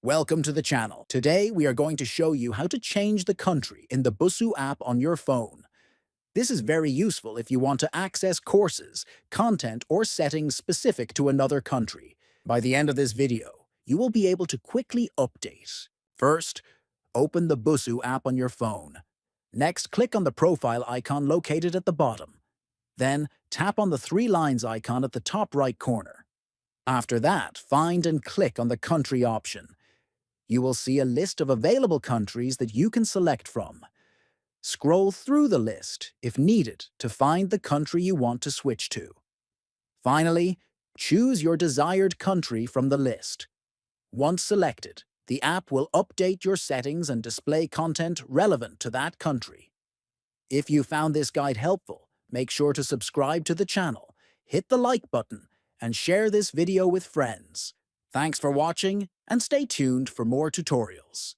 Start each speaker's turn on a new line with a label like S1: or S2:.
S1: Welcome to the channel. Today we are going to show you how to change the country in the Busuu app on your phone. This is very useful if you want to access courses, content, or settings specific to another country. By the end of this video, you will be able to quickly update. First, open the Busuu app on your phone. Next, click on the profile icon located at the bottom. Then, tap on the three lines icon at the top right corner. After that, find and click on the country option. You will see a list of available countries that you can select from. Scroll through the list, if needed, to find the country you want to switch to. Finally, choose your desired country from the list. Once selected, the app will update your settings and display content relevant to that country. If you found this guide helpful, make sure to subscribe to the channel, hit the like button, and share this video with friends. Thanks for watching, and stay tuned for more tutorials.